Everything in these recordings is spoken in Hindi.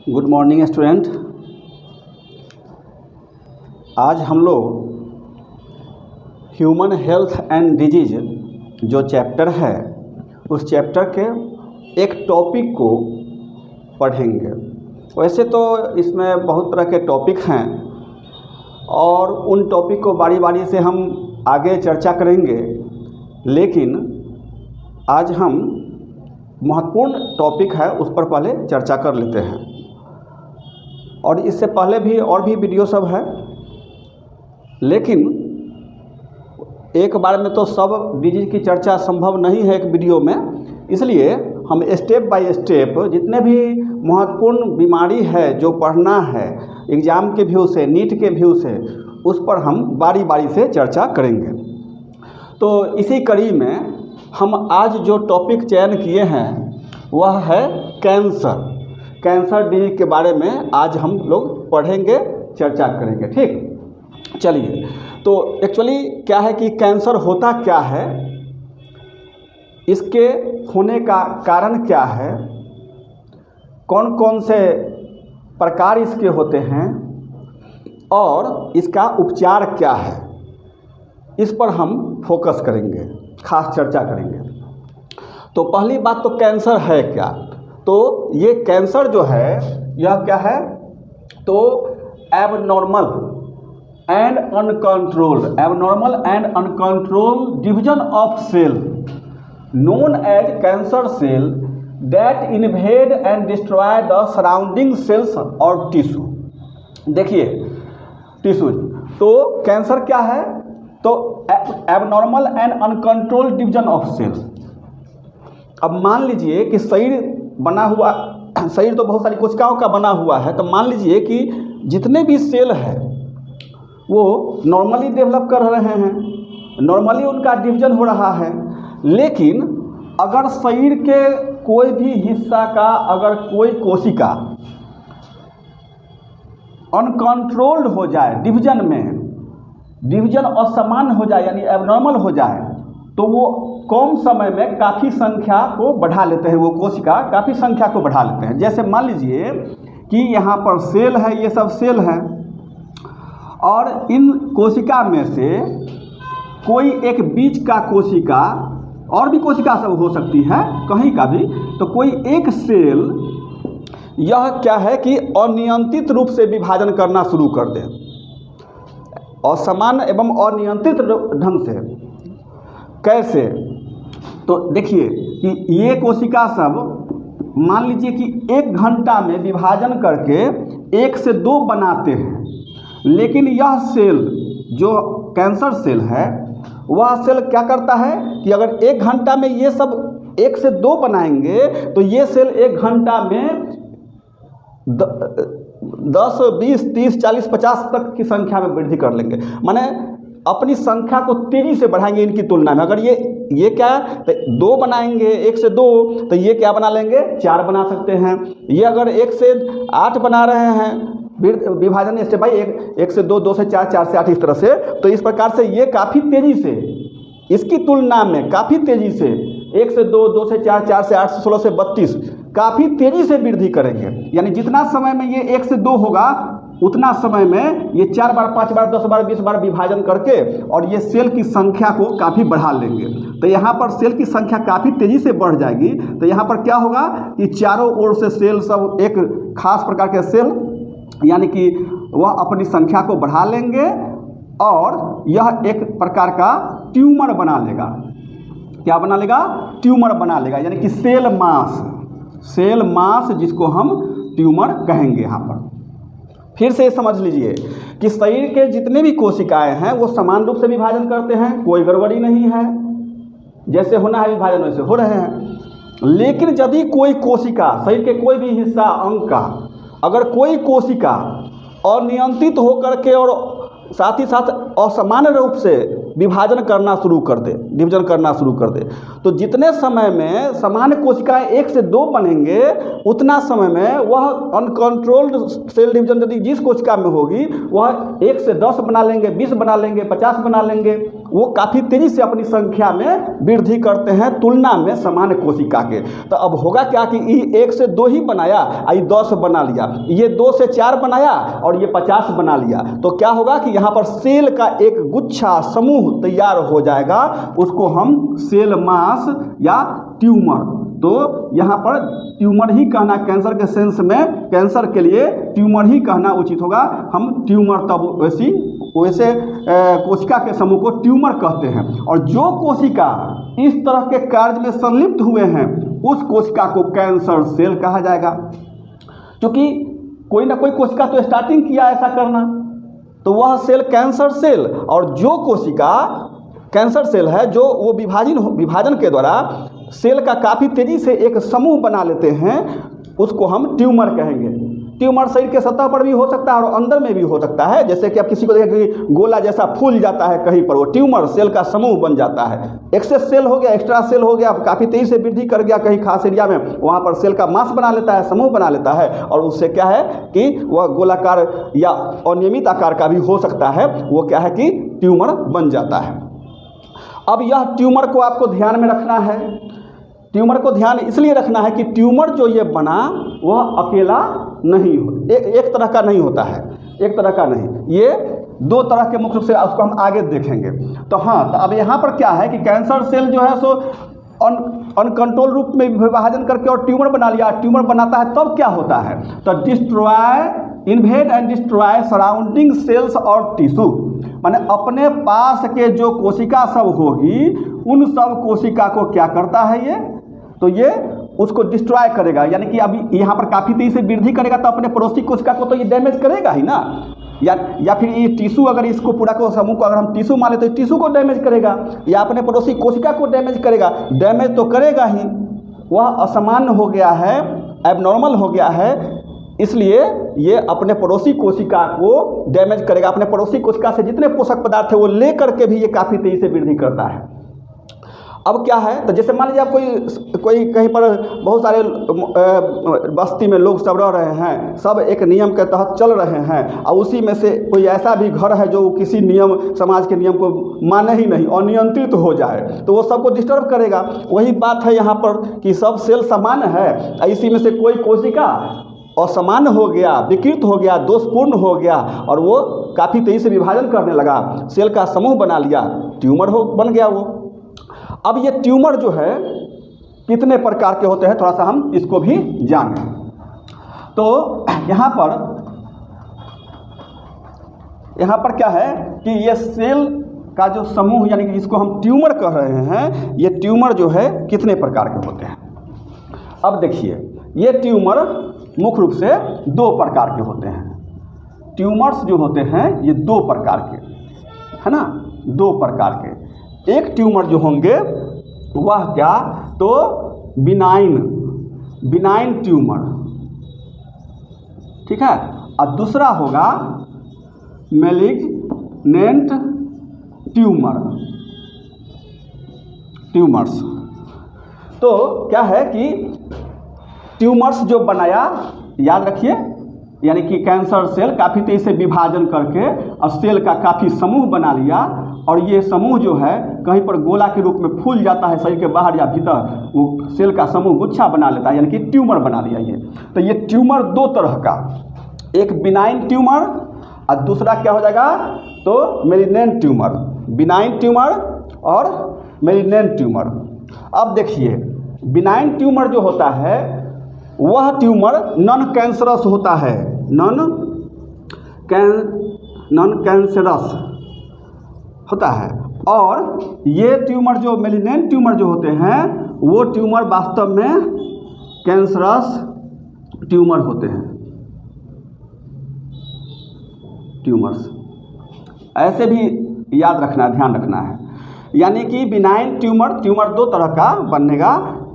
Good morning student. आज हम लोग ह्यूमन हेल्थ एंड डिजीज जो चैप्टर है उस चैप्टर के एक टॉपिक को पढ़ेंगे। वैसे तो इसमें बहुत तरह के टॉपिक हैं और उन टॉपिक को बारी बारी से हम आगे चर्चा करेंगे, लेकिन आज हम महत्वपूर्ण टॉपिक है उस पर पहले चर्चा कर लेते हैं। और इससे पहले भी और भी वीडियो सब है, लेकिन एक बार में तो सब डिजीज की चर्चा संभव नहीं है एक वीडियो में। इसलिए हम स्टेप बाय स्टेप जितने भी महत्वपूर्ण बीमारी है जो पढ़ना है एग्ज़ाम के व्यू से, नीट के व्यू से, उस पर हम बारी बारी से चर्चा करेंगे। तो इसी कड़ी में हम आज जो टॉपिक चयन किए हैं वह है कैंसर डिजीज के बारे में आज हम लोग पढ़ेंगे, चर्चा करेंगे। ठीक, चलिए। तो एक्चुअली क्या है कि कैंसर होता क्या है, इसके होने का कारण क्या है, कौन कौन से प्रकार इसके होते हैं और इसका उपचार क्या है, इस पर हम फोकस करेंगे, खास चर्चा करेंगे। तो पहली बात तो कैंसर है क्या। तो ये कैंसर जो है यह क्या है, तो abnormal and uncontrolled division of cell known as cancer cell that invade and destroy the surrounding cells और टिश्यू। देखिए टिश्यूज, तो कैंसर क्या है, तो abnormal and uncontrolled division of cell. अब मान लीजिए कि शरीर तो बहुत सारी कोशिकाओं का बना हुआ है, तो मान लीजिए कि जितने भी सेल है वो नॉर्मली डेवलप कर रहे हैं, नॉर्मली उनका डिवीजन हो रहा है। लेकिन अगर शरीर के कोई भी हिस्सा का अगर कोई कोशिका अनकंट्रोल्ड हो जाए, डिवीजन असामान्य हो जाए, यानी एबनॉर्मल हो जाए, तो वो कम समय में काफ़ी संख्या को बढ़ा लेते हैं, वो कोशिका काफ़ी संख्या को बढ़ा लेते हैं। जैसे मान लीजिए कि यहाँ पर सेल है, ये सब सेल हैं, और इन कोशिका में से कोई एक बीच का कोशिका, और भी कोशिका सब हो सकती है कहीं का भी, तो कोई एक सेल यह क्या है कि अनियंत्रित रूप से विभाजन करना शुरू कर दे, असमान एवं अनियंत्रित ढंग से। कैसे, तो देखिए कि ये कोशिका सब मान लीजिए कि 1 घंटा में विभाजन करके 1 से 2 बनाते हैं, लेकिन यह सेल जो कैंसर सेल है वह सेल क्या करता है कि अगर 1 घंटा में ये सब 1 से 2 बनाएंगे तो ये सेल 1 घंटा में 10, 20, 30, 40, 50 तक की संख्या में वृद्धि कर लेंगे। माने अपनी संख्या को तेज़ी से बढ़ाएंगे इनकी तुलना में। अगर ये क्या है, तो 2 बनाएंगे 1 से 2, तो ये क्या बना लेंगे, 4 बना सकते हैं। ये अगर 1 से 8 बना रहे हैं, विभाजन स्टेप बाई 1 से 2, 2 से 4, 4 से 8, इस तरह से। तो इस प्रकार से ये काफ़ी तेज़ी से, इसकी तुलना में काफ़ी तेज़ी से 1 से 2, 2 से 4, 4 से 8 से 16 से 32 काफ़ी तेज़ी से वृद्धि करेंगे। यानी जितना समय में ये 1 से 2 होगा उतना समय में ये 4 बार, 5 बार, 10 बार, 20 बार विभाजन करके और ये सेल की संख्या को काफ़ी बढ़ा लेंगे। तो यहाँ पर सेल की संख्या काफ़ी तेज़ी से बढ़ जाएगी। तो यहाँ पर क्या होगा कि चारों ओर से सेल सब एक खास प्रकार के सेल, यानी कि वह अपनी संख्या को बढ़ा लेंगे और यह एक प्रकार का ट्यूमर बना लेगा। क्या बना लेगा, ट्यूमर बना लेगा, यानी कि सेल मास जिसको हम ट्यूमर कहेंगे। यहाँ पर फिर से समझ लीजिए कि शरीर के जितने भी कोशिकाएं हैं वो समान रूप से विभाजन करते हैं, कोई गड़बड़ी नहीं है, जैसे होना है विभाजन वैसे हो रहे हैं। लेकिन यदि कोई कोशिका, शरीर के कोई भी हिस्सा, अंग का, अगर कोई कोशिका अनियंत्रित होकर के और साथ ही साथ असामान्य रूप से विभाजन करना शुरू कर दे, डिवीजन करना शुरू कर दे, तो जितने समय में सामान्य कोशिकाएं 1 से 2 बनेंगे उतना समय में वह अनकंट्रोल्ड सेल डिवीजन यदि जिस कोशिका में होगी वह 1 से 10 बना लेंगे, 20 बना लेंगे, 50 बना लेंगे, वो काफ़ी तेज़ी से अपनी संख्या में वृद्धि करते हैं तुलना में सामान्य कोशिका के। तो अब होगा क्या कि ये 1 से 2 ही बनाया, ये 10 बना लिया, ये 2 से 4 बनाया और ये 50 बना लिया। तो क्या होगा कि यहाँ पर सेल का एक गुच्छा समूह तैयार हो जाएगा, उसको हम सेल मास या ट्यूमर, तो यहाँ पर ट्यूमर ही कहना कैंसर के सेंस में, कैंसर के लिए ट्यूमर ही कहना उचित होगा। हम ट्यूमर तब वैसे कोशिका के समूह को ट्यूमर कहते हैं। और जो कोशिका इस तरह के कार्य में संलिप्त हुए हैं उस कोशिका को कैंसर सेल कहा जाएगा। क्योंकि कोई ना कोई कोशिका तो स्टार्टिंग किया ऐसा करना, तो वह सेल कैंसर सेल, और जो कोशिका कैंसर सेल है जो वो विभाजन के द्वारा सेल का काफ़ी तेज़ी से एक समूह बना लेते हैं, उसको हम ट्यूमर कहेंगे। ट्यूमर शरीर के सतह पर भी हो सकता है और अंदर में भी हो सकता है। जैसे कि आप किसी को देखें कि गोला जैसा फूल जाता है कहीं पर, वो ट्यूमर सेल का समूह बन जाता है। एक्सेस सेल हो गया, एक्स्ट्रा सेल हो गया, काफ़ी तेज़ी से वृद्धि कर गया कहीं खास एरिया में, वहाँ पर सेल का मास बना लेता है, समूह बना लेता है, और उससे क्या है कि वह गोलाकार या अनियमित आकार का भी हो सकता है, वो क्या है कि ट्यूमर बन जाता है। अब यह ट्यूमर को आपको ध्यान में रखना है। ट्यूमर को ध्यान इसलिए रखना है कि ट्यूमर जो ये बना वह अकेला नहीं हो, एक तरह का नहीं होता है, एक तरह का नहीं, ये 2 तरह के मुख्य रूप से, उसको हम आगे देखेंगे। तो हाँ, तो अब यहाँ पर क्या है कि कैंसर सेल जो है सो अनकंट्रोल रूप में विभाजन करके और ट्यूमर बना लिया। ट्यूमर बनाता है तब क्या होता है, तो invade and destroy surrounding sales और टिश्यू, माने अपने पास के जो कोशिका सब होगी उन सब कोशिका को क्या करता है ये, तो ये उसको डिस्ट्रॉय करेगा। यानी कि अभी यहाँ पर काफ़ी तेज़ी से वृद्धि करेगा तो अपने पड़ोसी कोशिका को तो ये डैमेज करेगा ही ना, या फिर ये टिश्यू, अगर इसको पूरा को समूह को अगर हम टिश्यू मान लेते तो टिश्यू को डैमेज करेगा, या अपने पड़ोसी कोशिका को डैमेज करेगा। डैमेज तो करेगा ही, वह असामान्य हो गया है, एबनॉर्मल हो गया है, इसलिए ये अपने पड़ोसी कोशिका को डैमेज करेगा। अपने पड़ोसी कोशिका से जितने पोषक पदार्थ है वो ले करके भी ये काफ़ी तेज़ी से वृद्धि करता है। अब क्या है, तो जैसे मान लीजिए आप कोई कहीं पर बहुत सारे बस्ती में लोग सब रह रहे हैं, सब एक नियम के तहत चल रहे हैं, और उसी में से कोई ऐसा भी घर है जो किसी नियम, समाज के नियम को माने ही नहीं, अनियंत्रित हो जाए, तो वो सबको डिस्टर्ब करेगा। वही बात है यहाँ पर कि सब सेल समान है, इसी में से कोई कोशिका असामान्य हो गया, विकृत हो गया, दोषपूर्ण हो गया, और वो काफ़ी तेज़ी से विभाजन करने लगा, सेल का समूह बना लिया, ट्यूमर बन गया वो। अब ये ट्यूमर जो है कितने प्रकार के होते हैं, थोड़ा सा हम इसको भी जानें। तो यहाँ पर क्या है कि ये सेल का जो समूह, यानी कि जिसको हम ट्यूमर कह रहे हैं, ये ट्यूमर जो है कितने प्रकार के होते हैं। अब देखिए, ये ट्यूमर मुख्य रूप से 2 प्रकार के होते हैं। ट्यूमर्स जो होते हैं ये 2 प्रकार के है ना, 2 प्रकार के। एक ट्यूमर जो होंगे वह क्या, तो बिनाइन ट्यूमर, ठीक है, और दूसरा होगा मैलिग्नेंट ट्यूमर्स। तो क्या है कि ट्यूमर्स जो बनाया, याद रखिए, यानी कि कैंसर सेल काफ़ी तेज़ी से विभाजन करके और सेल का काफ़ी समूह बना लिया, और ये समूह जो है कहीं पर गोला के रूप में फूल जाता है शरीर के बाहर या भीतर, वो सेल का समूह गुच्छा बना लेता है, यानी कि ट्यूमर बना लिया ये। तो ये ट्यूमर 2 तरह का, एक बिनाइन ट्यूमर और दूसरा क्या हो जाएगा, तो मैलिग्नेंट ट्यूमर। बिनाइन ट्यूमर और मैलिग्नेंट ट्यूमर। अब देखिए, बिनाइन ट्यूमर जो होता है वह ट्यूमर नॉन कैंसरस होता है, नॉन कैंसरस होता है, और ये ट्यूमर जो मैलिग्नेंट ट्यूमर जो होते हैं वो ट्यूमर वास्तव में कैंसरस ट्यूमर होते हैं। ट्यूमर्स ऐसे भी याद रखना, ध्यान रखना है। यानी कि बिनाइन ट्यूमर 2 तरह का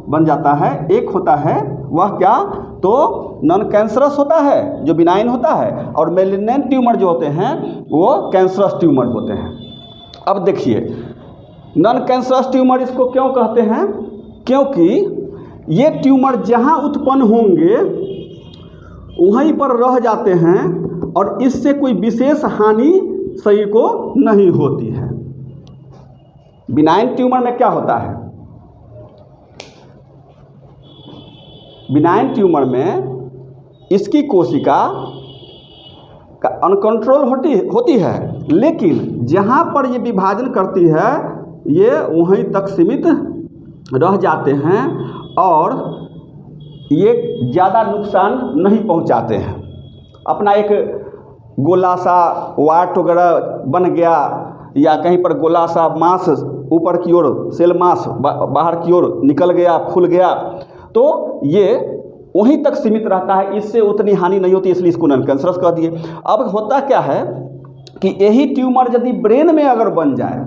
बन जाता है। एक होता है वह क्या, तो नॉन कैंसरस होता है जो बिनाइन होता है, और मैलिग्नेंट ट्यूमर जो होते हैं वो कैंसरस ट्यूमर होते हैं। अब देखिए, नॉन कैंसरस ट्यूमर इसको क्यों कहते हैं, क्योंकि ये ट्यूमर जहाँ उत्पन्न होंगे वहीं पर रह जाते हैं और इससे कोई विशेष हानि शरीर को नहीं होती है। बिनाइन ट्यूमर में क्या होता है, बिनाइन ट्यूमर में इसकी कोशिका का अनकंट्रोल होती है, लेकिन जहाँ पर ये विभाजन करती है ये वहीं तक सीमित रह जाते हैं और ये ज़्यादा नुकसान नहीं पहुँचाते हैं। अपना एक गोला सा वाट वगैरह बन गया या कहीं पर गोला सा मांस ऊपर की ओर सेल मांस बाहर की ओर निकल गया, फूल गया, तो ये वहीं तक सीमित रहता है, इससे उतनी हानि नहीं होती, इसलिए इसको नॉन कैंसरस कह दिए। अब होता क्या है कि यही ट्यूमर यदि ब्रेन में अगर बन जाए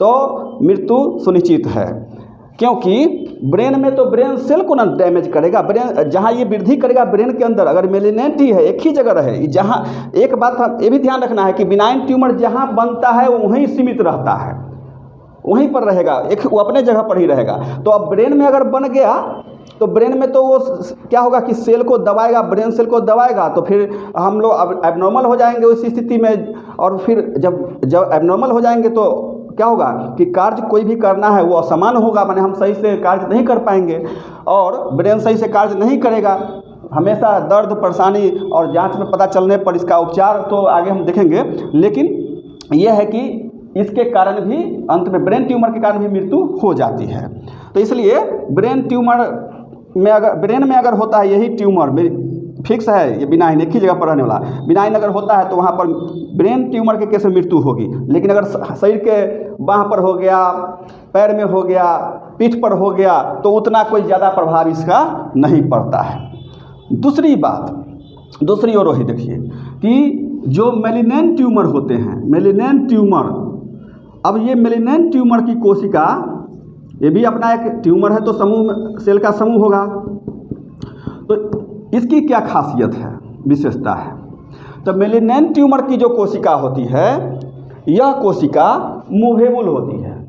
तो मृत्यु सुनिश्चित है, क्योंकि ब्रेन में तो ब्रेन सेल को ना डैमेज करेगा। ब्रेन जहाँ ये वृद्धि करेगा ब्रेन के अंदर, अगर मेलिनेंट ही है, एक ही जगह रहे, जहाँ एक बात ये भी ध्यान रखना है कि बिनाइन ट्यूमर जहाँ बनता है वो वहीं सीमित रहता है, वहीं पर रहेगा, एक वो अपने जगह पर ही रहेगा। तो अब ब्रेन में अगर बन गया तो ब्रेन में तो वो क्या होगा कि सेल को दबाएगा, ब्रेन सेल को दबाएगा, तो फिर हम लोग अब एबनॉर्मल हो जाएंगे उस स्थिति में। और फिर जब एबनॉर्मल हो जाएंगे तो क्या होगा कि कार्य कोई भी करना है वो असमान होगा, माने हम सही से कार्य नहीं कर पाएंगे और ब्रेन सही से कार्य नहीं करेगा। हमेशा दर्द, परेशानी और जांच में पता चलने पर इसका उपचार तो आगे हम देखेंगे, लेकिन यह है कि इसके कारण भी अंत में ब्रेन ट्यूमर के कारण भी मृत्यु हो जाती है। तो इसलिए ब्रेन ट्यूमर में अगर होता है यही ट्यूमर फिक्स है, ये बिनाइन एक ही जगह पर रहने वाला, बिनाइन अगर होता है तो वहाँ पर ब्रेन ट्यूमर के केस में मृत्यु होगी। लेकिन अगर शरीर के बाह पर हो गया, पैर में हो गया, पीठ पर हो गया, तो उतना कोई ज़्यादा प्रभाव इसका नहीं पड़ता है। दूसरी ओर वही देखिए कि जो मेलिनेंट ट्यूमर होते हैं, मेलिनेंट ट्यूमर, अब ये मेलिनेंट ट्यूमर की कोशिका, ये भी अपना एक ट्यूमर है तो समूह, सेल का समूह होगा। तो इसकी क्या खासियत है, विशेषता है, तो मेलिनेंट ट्यूमर की जो कोशिका होती है यह कोशिका मूवेबल होती है।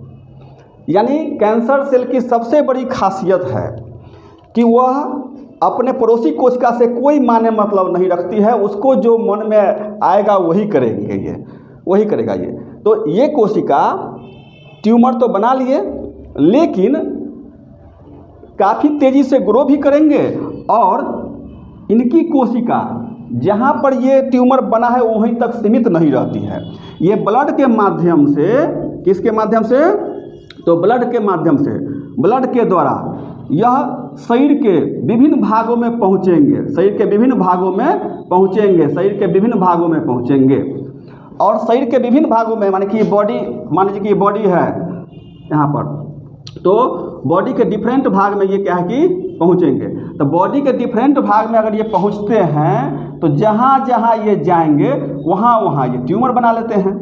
यानी कैंसर सेल की सबसे बड़ी खासियत है कि वह अपने पड़ोसी कोशिका से कोई माने मतलब नहीं रखती है, उसको जो मन में आएगा वही करेगा ये। तो ये कोशिका ट्यूमर तो बना लिए, लेकिन काफ़ी तेज़ी से ग्रो भी करेंगे और इनकी कोशिका जहाँ पर ये ट्यूमर बना है वहीं तक सीमित नहीं रहती है। ये ब्लड के माध्यम से, किसके माध्यम से, तो ब्लड के माध्यम से, ब्लड के द्वारा यह शरीर के विभिन्न भागों में पहुँचेंगे, शरीर के विभिन्न भागों में पहुँचेंगे और शरीर के विभिन्न भागों में, मान लीजिए कि बॉडी है यहाँ पर, तो बॉडी के डिफरेंट भाग में ये क्या है कि पहुँचेंगे। तो बॉडी के डिफरेंट भाग में अगर ये पहुँचते हैं तो जहाँ जहाँ ये जाएंगे वहाँ वहाँ ये ट्यूमर बना लेते हैं।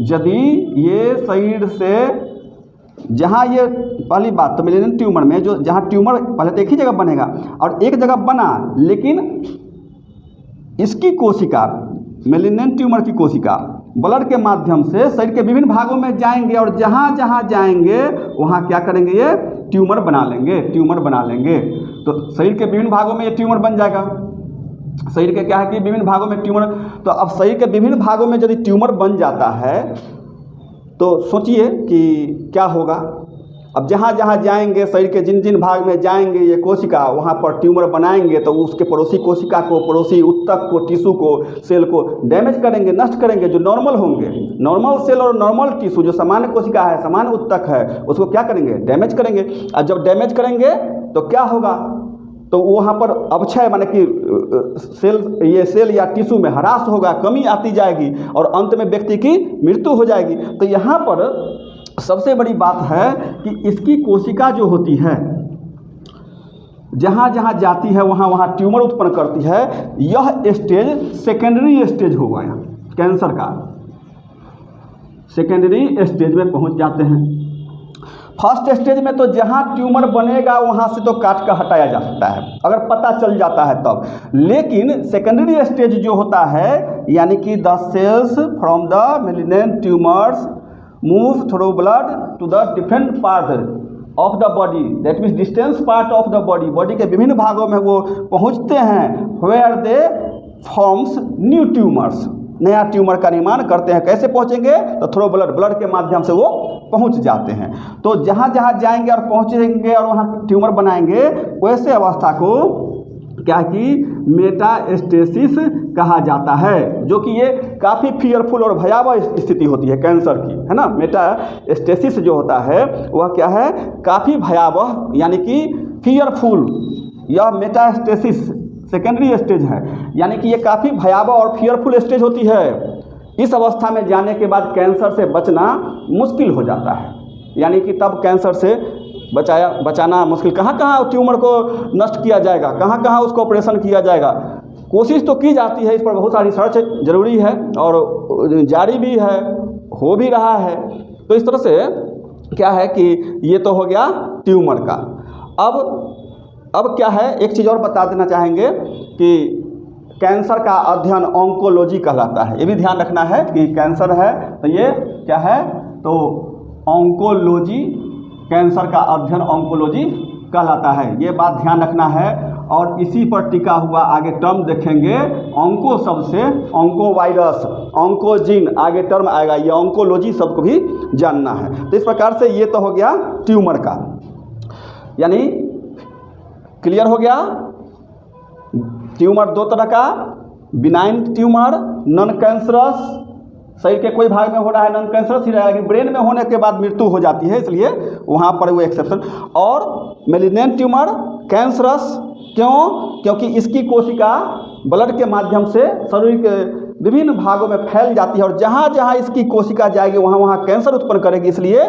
यदि ये शरीर से जहाँ ये, पहली बात तो मेलिनेंट ट्यूमर में जो जहाँ ट्यूमर पहले तो एक ही जगह बनेगा और एक जगह बना, लेकिन इसकी कोशिका, मेलिनेंट ट्यूमर की कोशिका ब्लड के माध्यम से शरीर के विभिन्न भागों में जाएंगे और जहाँ जहाँ जाएंगे वहाँ क्या करेंगे, ये ट्यूमर बना लेंगे। तो शरीर के विभिन्न भागों में ये ट्यूमर बन जाएगा। शरीर के क्या है कि विभिन्न भागों में ट्यूमर, तो अब शरीर के विभिन्न भागों में यदि ट्यूमर बन जाता है तो सोचिए कि क्या होगा। अब जहाँ जहाँ जाएंगे, शरीर के जिन जिन भाग में जाएंगे ये कोशिका, वहाँ पर ट्यूमर बनाएंगे तो उसके पड़ोसी कोशिका को, पड़ोसी उत्तक को, टिश्यू को, सेल को डैमेज करेंगे, नष्ट करेंगे। जो नॉर्मल होंगे, नॉर्मल सेल और नॉर्मल टिश्यू, जो सामान्य कोशिका है, सामान्य उत्तक है, उसको क्या करेंगे, डैमेज करेंगे। और जब डैमेज करेंगे तो क्या होगा, तो वहाँ पर अपक्षय माने कि सेल या टिश्यू में ह्रास होगा, कमी आती जाएगी और अंत में व्यक्ति की मृत्यु हो जाएगी। तो यहाँ पर सबसे बड़ी बात है कि इसकी कोशिका जो होती है जहाँ जहाँ जाती है वहाँ वहाँ ट्यूमर उत्पन्न करती है। यह स्टेज सेकेंडरी स्टेज होगा, यहाँ कैंसर का सेकेंडरी स्टेज में पहुँच जाते हैं। फर्स्ट स्टेज में तो जहाँ ट्यूमर बनेगा वहाँ से तो काट कर हटाया जा सकता है अगर पता चल जाता है तब, लेकिन सेकेंडरी स्टेज जो होता है, यानी कि the cells from the malignant tumours move through blood to the different part of the body, that means distance part of the body, body के विभिन्न भागों में वो पहुँचते हैं, where they forms new tumours, नया ट्यूमर का निर्माण करते हैं। कैसे पहुँचेंगे, तो थ्रू ब्लड, ब्लड के माध्यम से वो पहुंच जाते हैं। तो जहाँ जहाँ जाएंगे और पहुंचेंगे और वहाँ ट्यूमर बनाएंगे, वैसे अवस्था को क्या कि मेटास्टेसिस कहा जाता है, जो कि ये काफ़ी फियरफुल और भयावह स्थिति होती है कैंसर की, है ना। मेटास्टेसिस जो होता है वह क्या है, काफ़ी भयावह यानी कि फियरफुल। यह मेटास्टेसिस सेकेंडरी स्टेज है, यानी कि ये काफ़ी भयावह और फियरफुल स्टेज होती है। इस अवस्था में जाने के बाद कैंसर से बचना मुश्किल हो जाता है, यानी कि तब कैंसर से बचाना मुश्किल। कहाँ कहाँ ट्यूमर को नष्ट किया जाएगा, कहाँ कहाँ उसको ऑपरेशन किया जाएगा, कोशिश तो की जाती है, इस पर बहुत सारी रिसर्च जरूरी है और जारी भी है, हो भी रहा है। तो इस तरह से क्या है कि ये तो हो गया ट्यूमर का। अब क्या है, एक चीज़ और बता देना चाहेंगे कि कैंसर का अध्ययन ऑन्कोलॉजी कहलाता है। ये भी ध्यान रखना है कि कैंसर है तो ये क्या है, तो ऑन्कोलॉजी, कैंसर का अध्ययन ऑन्कोलॉजी कहलाता है, ये बात ध्यान रखना है। और इसी पर टिका हुआ आगे टर्म देखेंगे, ऑन्को शब्द से ऑन्को वायरस, ऑन्कोजीन आगे टर्म आएगा, ये ऑन्कोलॉजी शब्द को भी जानना है। तो इस प्रकार से ये तो हो गया ट्यूमर का, यानी क्लियर हो गया। ट्यूमर दो तरह का, बिनाइन ट्यूमर, नॉन कैंसरस, शरीर के कोई भाग में हो रहा है नॉन कैंसरस ही रहेगा, लेकिन ब्रेन में होने के बाद मृत्यु हो जाती है, इसलिए वहाँ पर वो एक्सेप्शन। और मेलिग्नेंट ट्यूमर कैंसरस, क्यों? क्योंकि इसकी कोशिका ब्लड के माध्यम से शरीर के विभिन्न भागों में फैल जाती है और जहाँ जहाँ इसकी कोशिका जाएगी वहाँ वहाँ कैंसर उत्पन्न करेगी, इसलिए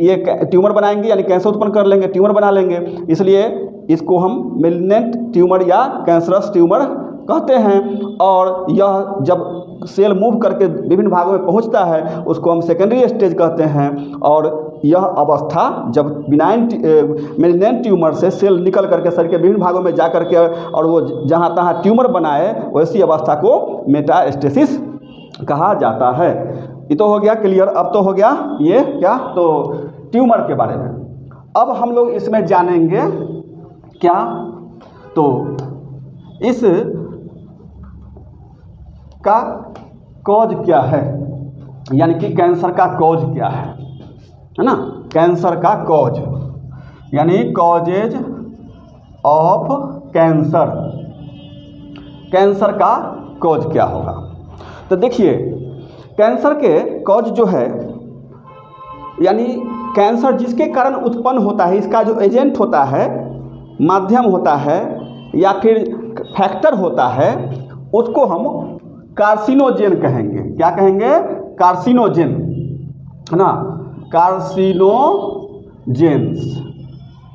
ये ट्यूमर बनाएंगे, यानी कैंसर उत्पन्न कर लेंगे, ट्यूमर बना लेंगे, इसलिए इसको हम मेलिग्नेंट ट्यूमर या कैंसरस ट्यूमर कहते हैं। और यह जब सेल मूव करके विभिन्न भागों में पहुंचता है उसको हम सेकेंडरी स्टेज कहते हैं। और यह अवस्था जब बिनाइन मेलिग्नेंट ट्यूमर से सेल निकल करके शरीर के विभिन्न भागों में जा करके और वो जहाँ तहाँ ट्यूमर बनाए, वैसी अवस्था को मेटास्टेसिस कहा जाता है। ये तो हो गया क्लियर। अब तो हो गया ये क्या, तो ट्यूमर के बारे में। अब हम लोग इसमें जानेंगे क्या, तो इस का कॉज क्या है, यानी कि कैंसर का कॉज क्या है ना। कैंसर का कॉज यानी कॉजेज ऑफ कैंसर, कैंसर का कॉज क्या होगा। तो देखिए कैंसर के कॉज जो है, यानी कैंसर जिसके कारण उत्पन्न होता है, इसका जो एजेंट होता है, माध्यम होता है या फिर फैक्टर होता है, उसको हम कार्सिनोजेन कहेंगे। क्या कहेंगे? कार्सिनोजेन, है ना, कार्सिनोजेन्स,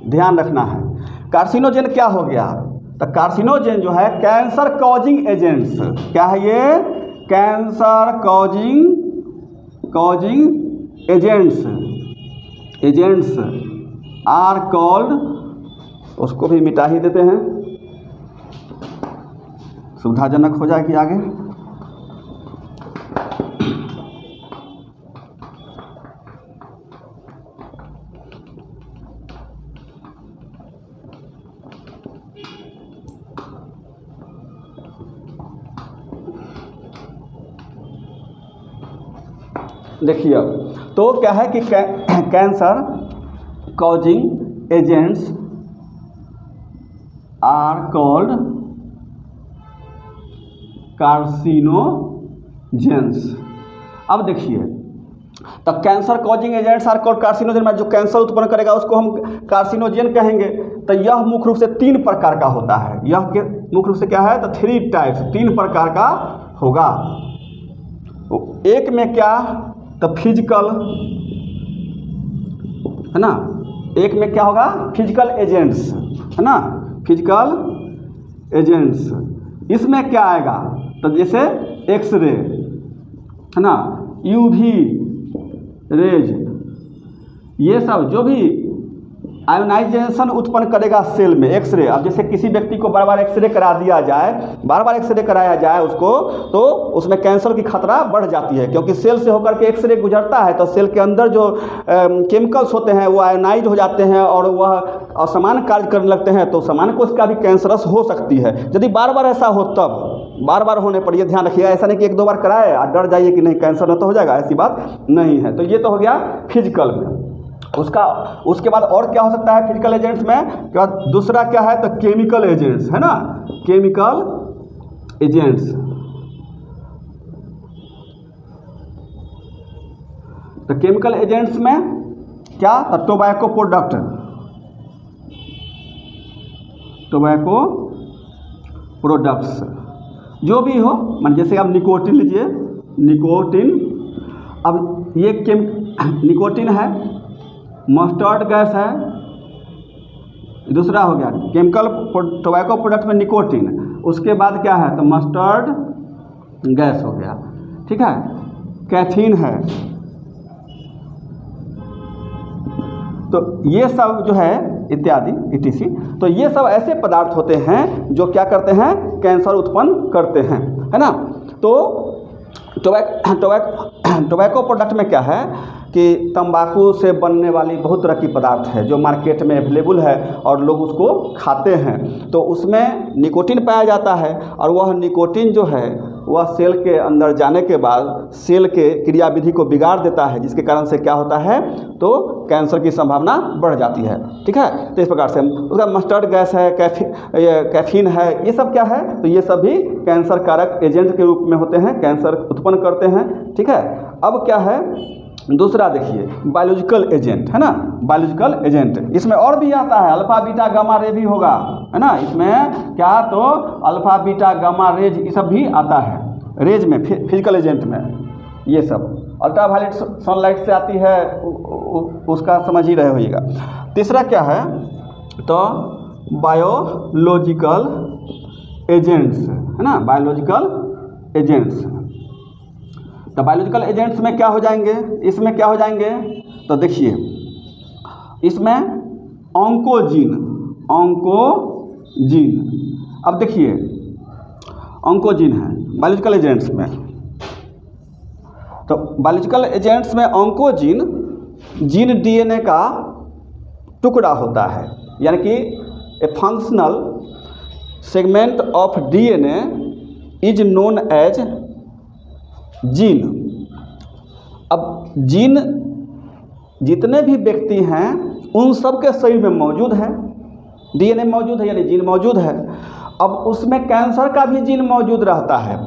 ध्यान रखना है। कार्सिनोजेन क्या हो गया, तो कार्सिनोजेन जो है कैंसर कॉजिंग एजेंट्स, क्या है ये, cancer causing agents are called, उसको भी मिटा ही देते हैं, सुविधाजनक हो जाएगी आगे। देखिए तो क्या है कि cancer causing agents are called carcinogens. अब देखिए तो cancer causing agents are called carcinogen, में जो कैंसर उत्पन्न करेगा उसको हम कार्सिनोजेन कहेंगे। तो यह मुख्य रूप से 3 प्रकार का होता है। यह मुख्य रूप से क्या है, तो 3 टाइप्स, 3 प्रकार का होगा। एक में क्या, तो फिजिकल, है ना, एक में क्या होगा, फिजिकल एजेंट्स, है ना, फिजिकल एजेंट्स। इसमें क्या आएगा, तो जैसे एक्सरे, है ना, यूवी रेज, ये सब जो भी आयोनाइजेशन उत्पन्न करेगा सेल में एक्सरे। अब जैसे किसी व्यक्ति को बार बार एक्सरे करा दिया जाए, बार बार एक्सरे कराया जाए उसको, तो उसमें कैंसर की खतरा बढ़ जाती है, क्योंकि सेल से होकर के एक्सरे गुजरता है तो सेल के अंदर जो केमिकल्स होते हैं वो आयोनाइज हो जाते हैं और वह असमान कार्य करने लगते हैं, तो सामान्य कोशिका भी कैंसरस हो सकती है। यदि बार बार ऐसा हो, तब बार बार होने पर ये ध्यान रखिएगा, ऐसा नहीं कि एक दो बार कराए और डर जाइए कि नहीं कैंसर न तो हो जाएगा, ऐसी बात नहीं है। तो ये तो हो गया फिजिकल में। उसके बाद और क्या हो सकता है फिजिकल एजेंट्स में, क्या दूसरा क्या है तो केमिकल एजेंट्स है ना, केमिकल एजेंट्स। तो केमिकल एजेंट्स में क्या, तो टोबैको प्रोडक्ट, टोबैको प्रोडक्ट्स जो भी हो, मान जैसे आप निकोटिन लीजिए, निकोटिन। अब ये निकोटिन है, मस्टर्ड गैस है, दूसरा हो गया केमिकल टोबैको प्रोडक्ट में निकोटिन, उसके बाद क्या है तो मस्टर्ड गैस हो गया, ठीक है, कैफीन है। तो ये सब जो है इत्यादि इटीसी, तो ये सब ऐसे पदार्थ होते हैं जो क्या करते हैं, कैंसर उत्पन्न करते हैं, है ना। तो टोबैको प्रोडक्ट में क्या है कि तंबाकू से बनने वाली बहुत तरह की पदार्थ है जो मार्केट में अवेलेबल है और लोग उसको खाते हैं, तो उसमें निकोटिन पाया जाता है और वह निकोटिन जो है वह सेल के अंदर जाने के बाद सेल के क्रियाविधि को बिगाड़ देता है, जिसके कारण से क्या होता है तो कैंसर की संभावना बढ़ जाती है, ठीक है। तो इस प्रकार से उसका मस्टर्ड गैस है, कैफीन है, ये सब क्या है तो ये सब भी कैंसर कारक एजेंट के रूप में होते हैं, कैंसर उत्पन्न करते हैं, ठीक है। अब क्या है दूसरा देखिए बायोलॉजिकल एजेंट, है ना, बायोलॉजिकल एजेंट। इसमें और भी आता है, अल्फा बीटा गामा रे भी होगा, है ना, इसमें क्या तो अल्फा बीटा गामा रेज ये सब भी आता है रेज में, फिजिकल एजेंट में। ये सब अल्ट्रावायलेट सनलाइट से आती है, उसका समझ ही रहे होइएगा। तीसरा क्या है तो बायोलॉजिकल एजेंट्स, है ना, बायोलॉजिकल एजेंट्स। तो बायोलॉजिकल एजेंट्स में क्या हो जाएंगे, इसमें क्या हो जाएंगे तो देखिए इसमें ऑन्कोजीन, अब देखिए ऑन्कोजीन है बायोलॉजिकल एजेंट्स में। तो बायोलॉजिकल एजेंट्स में ऑन्कोजीन जीन डीएनए का टुकड़ा होता है, यानी कि a functional segment of DNA is known as gene. अब जीन जितने भी व्यक्ति हैं उन सब के शरीर में मौजूद है, डीएनए मौजूद है यानी जीन मौजूद है। अब उसमें कैंसर का भी जीन मौजूद रहता है,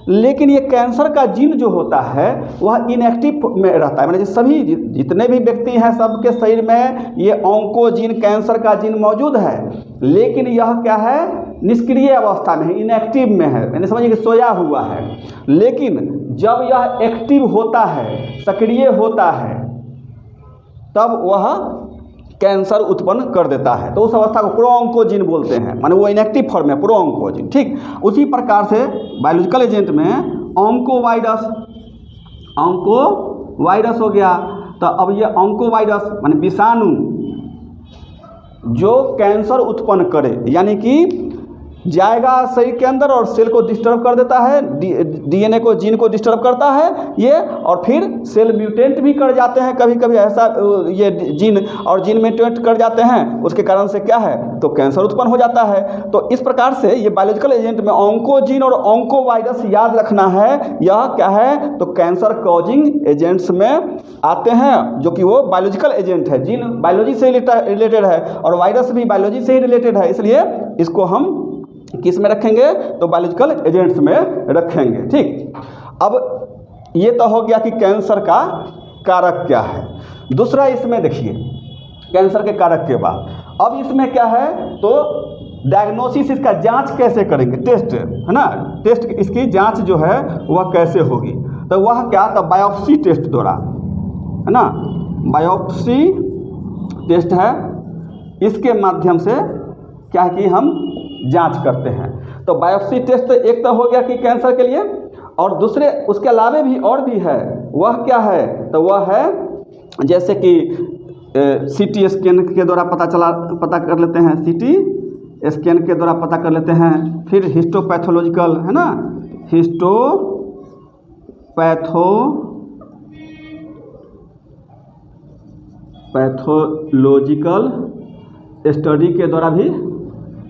लेकिन ये कैंसर का जीन जो होता है वह इनएक्टिव में रहता है, मतलब सभी जितने भी व्यक्ति हैं सबके शरीर में ये ऑन्कोजीन कैंसर का जीन मौजूद है, लेकिन यह क्या है निष्क्रिय अवस्था में है, इनएक्टिव में है, मैंने समझिए कि सोया हुआ है। लेकिन जब यह एक्टिव होता है, सक्रिय होता है, तब वह कैंसर उत्पन्न कर देता है, तो उस अवस्था को प्रो ऑन्कोजीन बोलते हैं, माने वो इनएक्टिव फॉर्म है प्रो ऑन्कोजीन, ठीक। उसी प्रकार से बायोलॉजिकल एजेंट में ऑन्कोवायरस हो गया। तो अब ये ऑन्कोवायरस माने विषाणु जो कैंसर उत्पन्न करे, यानी कि जाएगा शरीर के अंदर और सेल को डिस्टर्ब कर देता है, डीएनए को जीन को डिस्टर्ब करता है ये, और फिर सेल म्यूटेंट भी कर जाते हैं कभी कभी ऐसा, ये जीन और जीन म्यूटेंट कर जाते हैं, उसके कारण से क्या है तो कैंसर उत्पन्न हो जाता है। तो इस प्रकार से ये बायोलॉजिकल एजेंट में ऑन्कोजीन और ऑन्कोवायरस याद रखना है, यह क्या है तो कैंसर कॉजिंग एजेंट्स में आते हैं, जो कि वो बायोलॉजिकल एजेंट है। जीन बायोलॉजी से रिलेटेड है और वायरस भी बायोलॉजी से ही रिलेटेड है, इसलिए इसको हम किस में रखेंगे तो बायोलॉजिकल एजेंट्स में रखेंगे, ठीक। अब ये तो हो गया कि कैंसर का कारक क्या है। दूसरा इसमें देखिए कैंसर के कारक के बाद अब इसमें क्या है तो डायग्नोसिस, इसका जांच कैसे करेंगे, टेस्ट, है ना, टेस्ट इसकी जांच जो है वह कैसे होगी, तो वह क्या तो बायोप्सी टेस्ट द्वारा, है ना, बायोप्सी टेस्ट है, इसके माध्यम से क्या है कि हम जांच करते हैं। तो बायोप्सी टेस्ट एक तो हो गया कि कैंसर के लिए, और दूसरे उसके अलावे भी और भी है, वह क्या है तो वह है जैसे कि CT स्कैन के द्वारा पता कर लेते हैं, CT स्कैन के द्वारा पता कर लेते हैं। फिर हिस्टोपैथोलॉजिकल, है ना, पैथोलॉजिकल स्टडी के द्वारा भी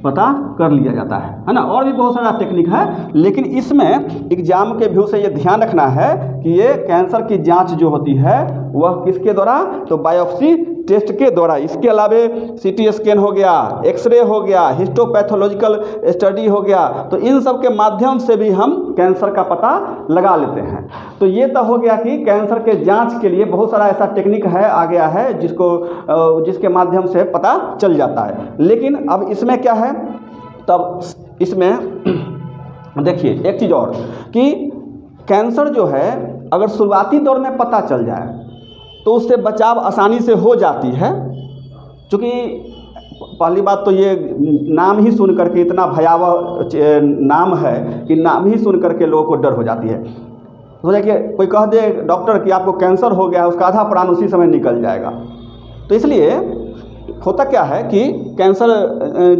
पता कर लिया जाता है ना। और भी बहुत सारा टेक्निक है, लेकिन इसमें एग्जाम के व्यू से ये ध्यान रखना है कि ये कैंसर की जांच जो होती है वह किसके द्वारा, तो बायोप्सी टेस्ट के द्वारा। इसके अलावे CT स्कैन हो गया, एक्सरे हो गया, हिस्टोपैथोलॉजिकल स्टडी हो गया, तो इन सब के माध्यम से भी हम कैंसर का पता लगा लेते हैं। तो ये तो हो गया कि कैंसर के जांच के लिए बहुत सारा ऐसा टेक्निक आ गया है जिसके माध्यम से पता चल जाता है। लेकिन अब इसमें क्या है, तब इसमें देखिए एक चीज़ और कि कैंसर जो है अगर शुरुआती दौर में पता चल जाए तो उससे बचाव आसानी से हो जाती है। क्योंकि पहली बात तो ये नाम ही सुन करके इतना भयावह नाम है कि नाम ही सुन करके लोगों को डर हो जाती है। सोचा कि कोई कह दे डॉक्टर कि आपको कैंसर हो गया है, उसका आधा प्राण उसी समय निकल जाएगा। तो इसलिए होता क्या है कि कैंसर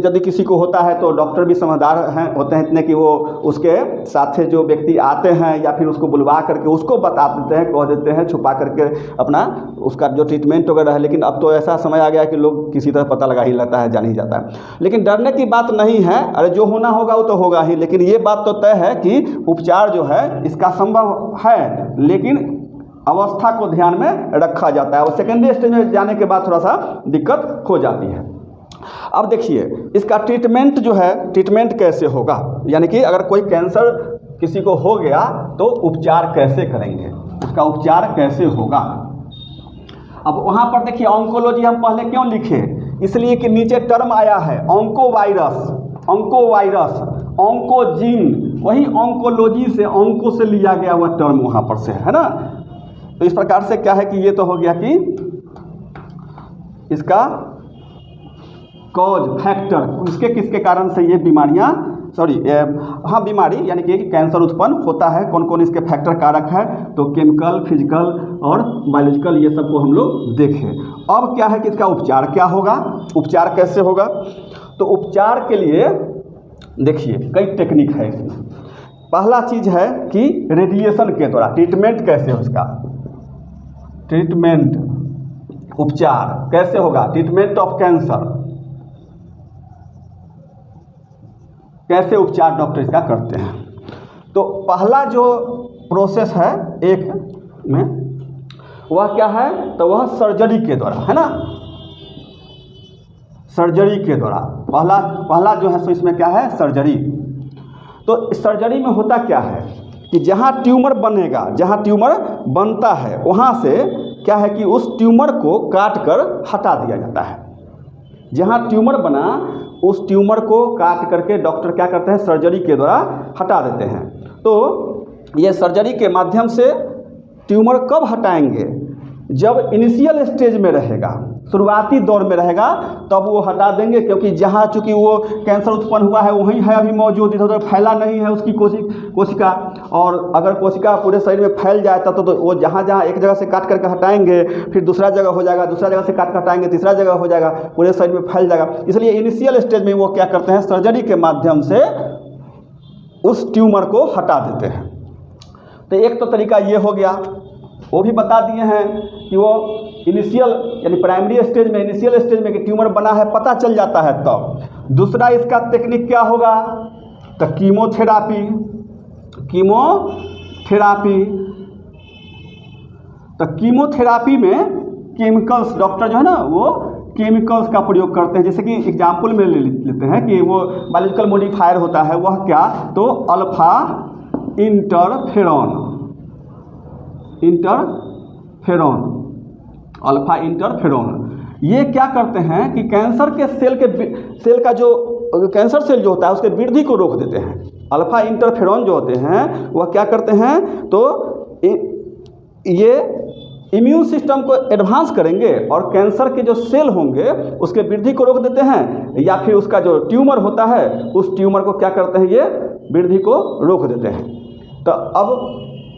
यदि किसी को होता है तो डॉक्टर भी समझदार होते हैं इतने कि वो उसके साथ जो व्यक्ति आते हैं या फिर उसको बुलवा करके उसको बता देते हैं, कह देते हैं, छुपा करके अपना उसका जो ट्रीटमेंट वगैरह है। लेकिन अब तो ऐसा समय आ गया है कि लोग किसी तरह पता लगा ही लेता है, जान ही जाता है। लेकिन डरने की बात नहीं है, अरे जो होना होगा वो तो होगा ही। लेकिन ये बात तो तय है कि उपचार जो है इसका संभव है, लेकिन अवस्था को ध्यान में रखा जाता है और सेकेंडरी स्टेज में जाने के बाद थोड़ा सा दिक्कत हो जाती है। अब देखिए इसका ट्रीटमेंट जो है, ट्रीटमेंट कैसे होगा, यानी कि अगर कोई कैंसर किसी को हो गया तो उपचार कैसे करेंगे, उसका उपचार कैसे होगा। अब वहाँ पर देखिए ऑन्कोलॉजी हम पहले क्यों लिखे, इसलिए कि नीचे टर्म आया है ऑन्कोवायरस, ऑन्कोजीन, वही ऑन्कोलॉजी से ऑन्को से लिया गया हुआ टर्म वहाँ पर से है ना। तो इस प्रकार से क्या है कि ये तो हो गया कि इसका कॉज फैक्टर, इसके किसके कारण से ये बीमारियां बीमारी यानी कि कैंसर उत्पन्न होता है, कौन कौन इसके फैक्टर कारक है, तो केमिकल, फिजिकल और बायोलॉजिकल, ये सब को हम लोग देखें। अब क्या है कि इसका उपचार क्या होगा, उपचार कैसे होगा। तो उपचार के लिए देखिए कई टेक्निक है इसमें। पहला चीज़ है कि रेडिएशन के द्वारा ट्रीटमेंट कैसे हो, इसका ट्रीटमेंट उपचार कैसे होगा, ट्रीटमेंट ऑफ कैंसर कैसे उपचार डॉक्टर इसका करते हैं। तो पहला जो प्रोसेस है एक में वह क्या है, तो वह सर्जरी के द्वारा है ना, सर्जरी के द्वारा पहला जो है सो इसमें क्या है, सर्जरी। तो सर्जरी में होता क्या है कि जहाँ ट्यूमर बनेगा, जहाँ ट्यूमर बनता है वहाँ से क्या है कि उस ट्यूमर को काट कर हटा दिया जाता है। जहाँ ट्यूमर बना उस ट्यूमर को काट करके डॉक्टर क्या करते हैं, सर्जरी के द्वारा हटा देते हैं। तो ये सर्जरी के माध्यम से ट्यूमर कब हटाएंगे, जब इनिशियल स्टेज में रहेगा, शुरुआती दौर में रहेगा तब वो हटा देंगे। क्योंकि जहाँ चूँकि वो कैंसर उत्पन्न हुआ है वहीं है अभी मौजूद, इधर उधर फैला नहीं है उसकी कोशिका। और अगर कोशिका पूरे शरीर में फैल जाए तब तो वो जहाँ जहाँ एक जगह से काट करके हटाएंगे फिर दूसरा जगह हो जाएगा, दूसरा जगह से काट कर हटाएंगे तीसरा जगह हो जाएगा, पूरे शरीर में फैल जाएगा। इसलिए इनिशियल स्टेज में वो क्या करते हैं, सर्जरी के माध्यम से उस ट्यूमर को हटा देते हैं। तो एक तो तरीका ये हो गया, वो भी बता दिए हैं कि वो इनिशियल यानी प्राइमरी स्टेज में, इनिशियल स्टेज में कि ट्यूमर बना है पता चल जाता है तब। दूसरा इसका टेक्निक क्या होगा, तो कीमोथेरापी। तो कीमोथेरापी में केमिकल्स, डॉक्टर जो है ना वो केमिकल्स का प्रयोग करते हैं। जैसे कि एग्जाम्पल में ले लेते हैं कि वो बायोलॉजिकल मॉडिफायर होता है, वह क्या, तो अल्फा इंटरफेरॉन। ये क्या करते हैं कि कैंसर के सेल का जो कैंसर सेल जो होता है उसके वृद्धि को रोक देते हैं। अल्फा इंटरफेरॉन जो होते हैं वह क्या करते हैं, तो ये इम्यून सिस्टम को एडवांस करेंगे और कैंसर के जो सेल होंगे उसके वृद्धि को रोक देते हैं, या फिर उसका जो ट्यूमर होता है उस ट्यूमर को क्या करते हैं, ये वृद्धि को रोक देते हैं। तो अब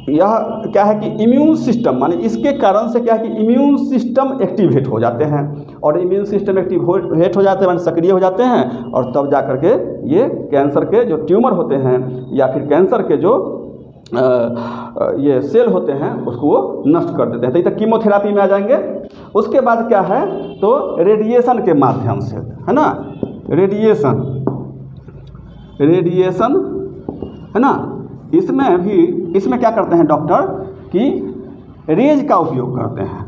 यह क्या है कि इम्यून सिस्टम, माने इसके कारण से क्या है कि इम्यून सिस्टम एक्टिवेट हो जाते हैं, और इम्यून सिस्टम एक्टिवेट हो जाते हैं माने सक्रिय हो जाते हैं, और तब जा कर के ये कैंसर के जो ट्यूमर होते हैं या फिर कैंसर के जो ये सेल होते हैं उसको वो नष्ट कर देते हैं। तो ये तक कीमोथेरापी में आ जाएंगे। उसके बाद क्या है तो रेडिएशन के माध्यम से, है ना, रेडिएशन है ना, इसमें क्या करते हैं डॉक्टर कि रेज का उपयोग करते हैं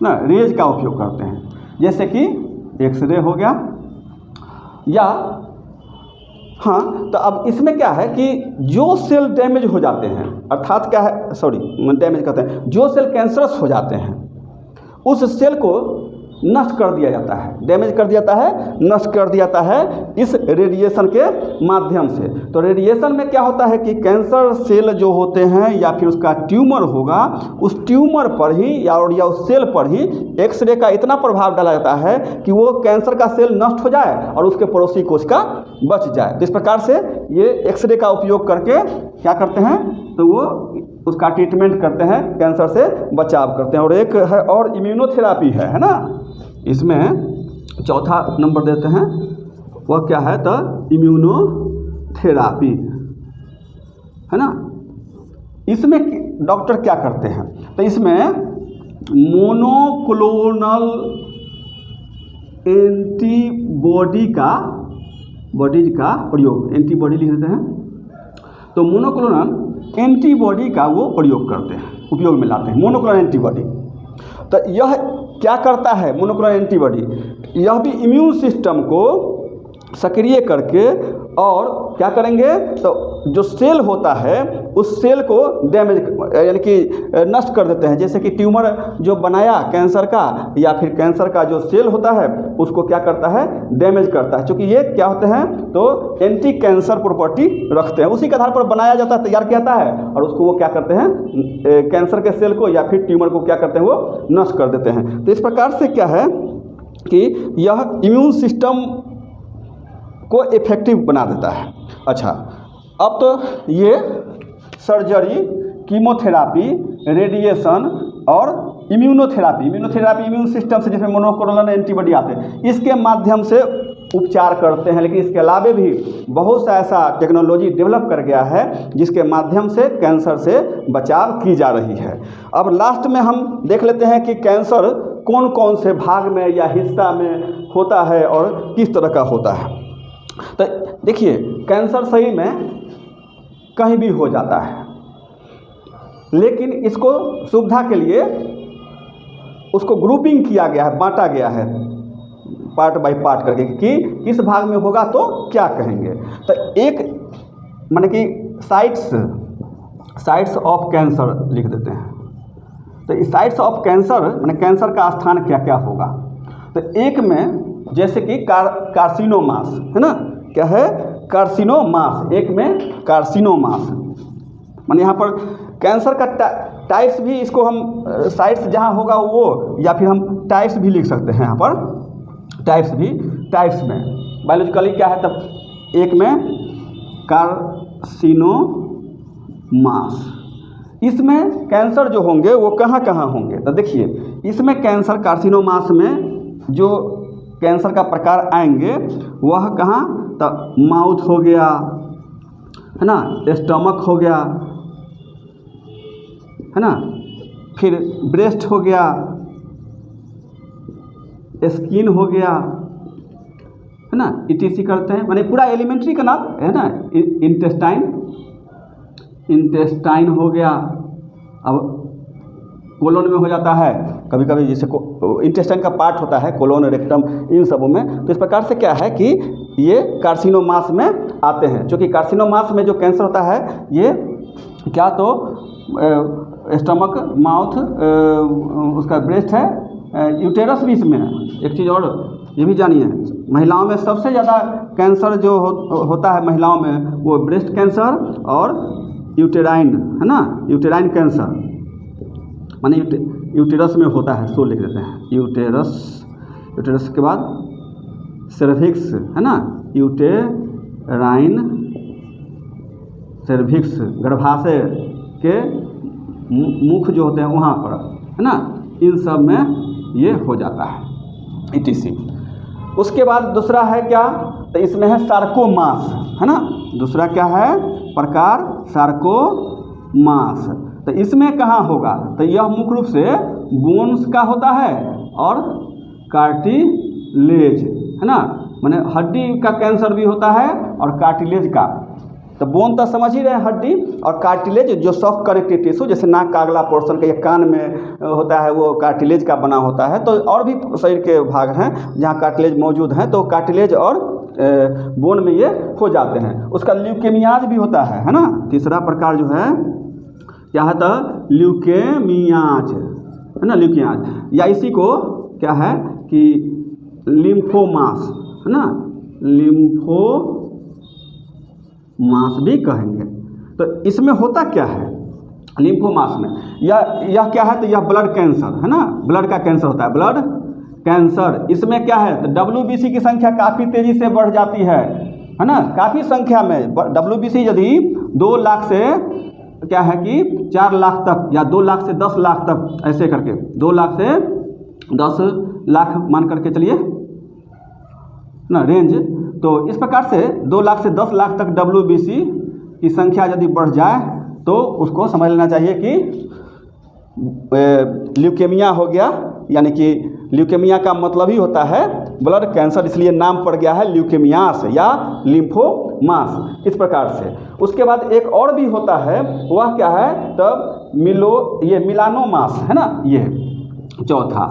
ना, रेज का उपयोग करते हैं, जैसे कि एक्सरे हो गया या हाँ। तो अब इसमें क्या है कि जो सेल डैमेज हो जाते हैं, अर्थात क्या है, डैमेज कहते हैं, जो सेल कैंसरस हो जाते हैं उस सेल को नष्ट कर दिया जाता है, डैमेज कर दिया जाता है, नष्ट कर दिया जाता है इस रेडिएशन के माध्यम से। तो रेडिएशन में क्या होता है कि कैंसर सेल जो होते हैं या फिर उसका ट्यूमर होगा, उस ट्यूमर पर ही या उस सेल पर ही एक्सरे का इतना प्रभाव डाला जाता है कि वो कैंसर का सेल नष्ट हो जाए और उसके पड़ोसी कोशिका बच जाए। तो इस प्रकार से ये एक्सरे का उपयोग करके क्या करते हैं तो वो उसका ट्रीटमेंट करते हैं, कैंसर से बचाव करते हैं। और एक है और इम्यूनोथेरापी है ना, इसमें चौथा नंबर देते हैं, वह क्या है तो इम्यूनोथेरापी है ना। इसमें डॉक्टर क्या करते हैं तो इसमें मोनोक्लोनल बॉडीज का प्रयोग, एंटीबॉडी लिख देते हैं, तो मोनोक्लोनल एंटीबॉडी का वो प्रयोग करते हैं, उपयोग में लाते हैं मोनोक्लोनल एंटीबॉडी। तो यह क्या करता है मोनोक्लोनल एंटीबॉडी, यह भी इम्यून सिस्टम को सक्रिय करके और क्या करेंगे तो जो सेल होता है उस सेल को डैमेज यानी कि नष्ट कर देते हैं। जैसे कि ट्यूमर जो बनाया कैंसर का या फिर कैंसर का जो सेल होता है उसको क्या करता है डैमेज करता है, क्योंकि ये क्या होते हैं तो एंटी कैंसर प्रॉपर्टी रखते हैं, उसी के आधार पर बनाया जाता है, तैयार किया जाता है और उसको वो क्या करते हैं कैंसर के सेल को या फिर ट्यूमर को क्या करते हैं वो नष्ट कर देते हैं। तो इस प्रकार से क्या है कि यह इम्यून सिस्टम को इफेक्टिव बना देता है। अच्छा, अब तो ये सर्जरी, कीमोथेरापी, रेडिएशन और इम्यूनोथेरापी इम्यून सिस्टम से जिसमें मोनोक्लोनल एंटीबॉडी आते हैं इसके माध्यम से उपचार करते हैं। लेकिन इसके अलावे भी बहुत सा ऐसा टेक्नोलॉजी डेवलप कर गया है जिसके माध्यम से कैंसर से बचाव की जा रही है। अब लास्ट में हम देख लेते हैं कि कैंसर कौन कौन से भाग में या हिस्सा में होता है और किस तरह का होता है। तो देखिए कैंसर शरीर में कहीं भी हो जाता है, लेकिन इसको सुविधा के लिए उसको ग्रुपिंग किया गया है, बांटा गया है पार्ट बाय पार्ट करके कि किस भाग में होगा तो क्या कहेंगे। तो एक माने कि साइट्स ऑफ कैंसर लिख देते हैं। तो इस साइट्स ऑफ कैंसर माने कैंसर का स्थान क्या क्या होगा। तो एक में जैसे कि कार्सिनोमास है ना, क्या है कार्सिनोमास, एक में कार्सिनोमास माने यहाँ पर कैंसर का टाइप्स भी, इसको हम साइट्स जहाँ होगा वो या फिर हम टाइप्स भी लिख सकते हैं। यहाँ पर टाइप्स में बायोलॉजिकली क्या है तब एक में कार्सिनोमास, इसमें कैंसर जो होंगे वो कहाँ कहाँ होंगे। तो देखिए इसमें कैंसर कार्सिनोमास में जो कैंसर का प्रकार आएंगे वह कहाँ तो माउथ हो गया है ना, स्टमक हो गया है ना, फिर ब्रेस्ट हो गया, स्किन हो गया है ना, ईटीसी करते हैं माने पूरा एलिमेंट्री का नाम है ना, इंटेस्टाइन हो गया। अब कोलोन में हो जाता है कभी कभी, जैसे इंटेस्टाइन का पार्ट होता है कोलोन, रेक्टम, इन सबों में। तो इस प्रकार से क्या है कि ये कार्सिनोमास में आते हैं। क्योंकि कार्सिनोमास में जो कैंसर होता है ये क्या तो स्टमक, माउथ, उसका ब्रेस्ट है, यूटेरस भी इसमें है। एक चीज़ और ये भी जानिए, महिलाओं में सबसे ज़्यादा कैंसर जो होता है महिलाओं में वो ब्रेस्ट कैंसर और यूटेराइन है ना, यूटेराइन कैंसर माने यूटेरस में होता है, सो लिख देते हैं यूटेरस के बाद सर्विक्स है ना, यूटेराइन सर्विक्स गर्भाशय के मुख जो होते हैं वहाँ पर, है ना, इन सब में ये हो जाता है ETC। उसके बाद दूसरा है क्या, तो इसमें है सार्कोमास, है ना, दूसरा क्या है प्रकार सार्कोमास। तो इसमें कहाँ होगा, तो यह मुख्य रूप से बोन्स का होता है और कार्टिलेज, है ना, माने हड्डी का कैंसर भी होता है और कार्टिलेज का। तो बोन तो समझ ही रहे हैं, हड्डी, और कार्टिलेज जो सॉफ्ट कनेक्टिव टिश्यू, जैसे नाक का अगला पोर्शन का या कान में होता है वो कार्टिलेज का बना होता है। तो और भी शरीर के भाग हैं जहाँ कार्टिलेज मौजूद हैं, तो कार्टिलेज और बोन में ये हो जाते हैं। उसका ल्यूकेमियाज भी होता है ना, तीसरा प्रकार जो है क्या है, तो ल्यूकेमियाज, है ना, ल्यूकेमियाज, या इसी को क्या है कि लिम्फोमास, है ना, लिम्फोमास भी कहेंगे। तो इसमें होता क्या है लिम्फोमास में, यह क्या है, तो यह ब्लड कैंसर, है ना, ब्लड का कैंसर होता है, ब्लड कैंसर। इसमें क्या है, तो WBC की संख्या काफ़ी तेज़ी से बढ़ जाती है ना, काफ़ी संख्या में। WBC यदि 2 लाख से क्या है कि 4 लाख तक, या 2 लाख से 10 लाख तक, ऐसे करके 2 लाख से 10 लाख मान करके चलिए ना रेंज। तो इस प्रकार से 2 लाख से 10 लाख तक WBC की संख्या यदि बढ़ जाए तो उसको समझ लेना चाहिए कि ल्यूकेमिया हो गया। यानी कि ल्यूकेमिया का मतलब ही होता है ब्लड कैंसर, इसलिए नाम पड़ गया है ल्यूकेमियास या लिम्फोमास, इस प्रकार से। उसके बाद एक और भी होता है, वह क्या है, तब ये मिलानोमास, है ना, ये चौथा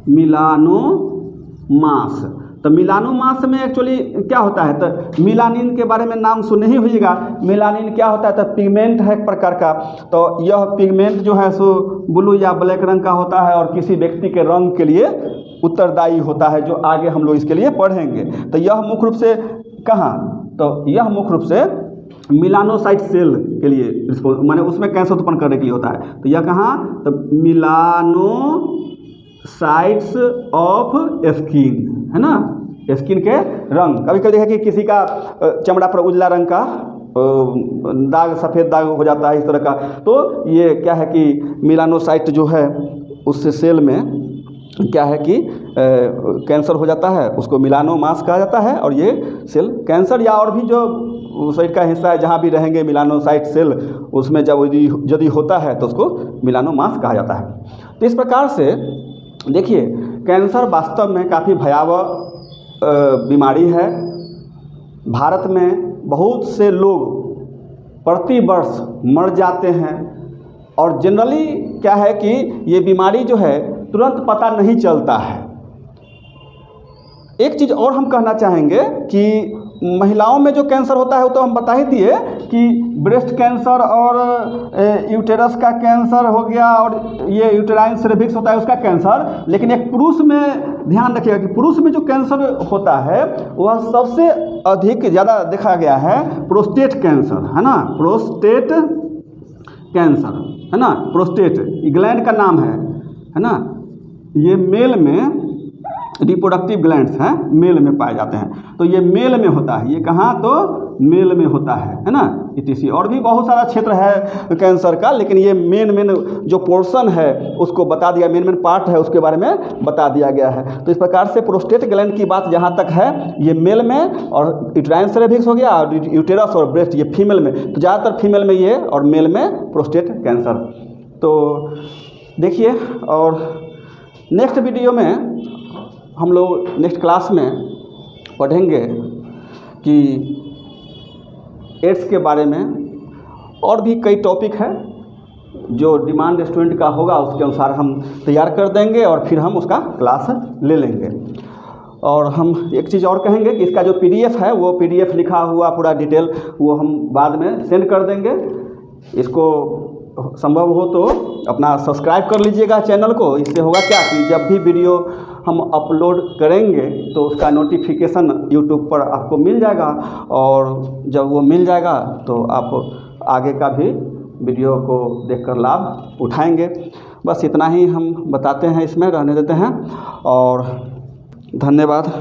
मिलानोमास। तो मिलानोमास में एक्चुअली क्या होता है, तो मिलानिन के बारे में नाम सुने ही होइएगा। मिलानिन क्या होता है, तो पिगमेंट है एक प्रकार का। तो यह पिगमेंट जो है सो ब्लू या ब्लैक रंग का होता है और किसी व्यक्ति के रंग के लिए उत्तरदायी होता है, जो आगे हम लोग इसके लिए पढ़ेंगे। तो यह मुख्य रूप से कहाँ, तो यह मुख्य रूप से मिलानोसाइट सेल के लिए माने उसमें कैंसर उत्पन्न करने के लिए होता है। तो यह कहाँ, तो मिलानोसाइट्स ऑफ स्किन, है ना, स्किन के रंग। कभी कभी देखा कि किसी का चमड़ा पर उजला रंग का दाग, सफ़ेद दाग हो जाता है, इस तरह का। तो ये क्या है कि मिलानोसाइट जो है उस सेल में क्या है कि कैंसर हो जाता है, उसको मिलानोमास कहा जाता है। और ये सेल कैंसर या और भी जो शरीर का हिस्सा है जहाँ भी रहेंगे मिलानोसाइट सेल, उसमें जब यदि होता है तो उसको मिलानोमास कहा जाता है। तो इस प्रकार से देखिए, कैंसर वास्तव में काफ़ी भयावह बीमारी है। भारत में बहुत से लोग प्रति वर्ष मर जाते हैं, और जनरली क्या है कि ये बीमारी जो है तुरंत पता नहीं चलता है। एक चीज़ और हम कहना चाहेंगे कि महिलाओं में जो कैंसर होता है वो तो हम बता ही दिए कि ब्रेस्ट कैंसर और यूटेरस का कैंसर हो गया, और ये यूटेराइन सर्विक्स होता है उसका कैंसर। लेकिन एक पुरुष में ध्यान रखिएगा कि पुरुष में जो कैंसर होता है वह सबसे अधिक ज़्यादा देखा गया है प्रोस्टेट कैंसर, है ना, प्रोस्टेट कैंसर, है ना, प्रोस्टेट ग्लैंड का नाम है ना। ये मेल में रिप्रोडक्टिव ग्लैंड्स हैं, मेल में पाए जाते हैं। तो ये मेल में होता है, ये कहाँ, तो मेल में होता है ना, ETC। और भी बहुत सारा क्षेत्र है कैंसर का, लेकिन ये मेन जो पोर्शन है उसको बता दिया, मेन पार्ट है उसके बारे में बता दिया गया है। तो इस प्रकार से प्रोस्टेट ग्लैंड की बात जहाँ तक है, ये मेल में, और यूटेराइन सर्विक्स हो गया, और यूटेरस और ब्रेस्ट ये फीमेल में। तो ज़्यादातर फीमेल में ये, और मेल में प्रोस्टेट कैंसर। तो देखिए, और नेक्स्ट वीडियो में हम लोग नेक्स्ट क्लास में पढ़ेंगे कि एड्स के बारे में, और भी कई टॉपिक है जो डिमांड स्टूडेंट का होगा, उसके अनुसार हम तैयार कर देंगे और फिर हम उसका क्लास ले लेंगे। और हम एक चीज़ और कहेंगे कि इसका जो PDF है वो PDF लिखा हुआ पूरा डिटेल वो हम बाद में सेंड कर देंगे। इसको संभव हो तो अपना सब्सक्राइब कर लीजिएगा चैनल को। इससे होगा क्या कि जब भी वीडियो हम अपलोड करेंगे तो उसका नोटिफिकेशन YouTube पर आपको मिल जाएगा, और जब वो मिल जाएगा तो आप आगे का भी वीडियो को देखकर लाभ उठाएंगे। बस इतना ही हम बताते हैं, इसमें रहने देते हैं, और धन्यवाद।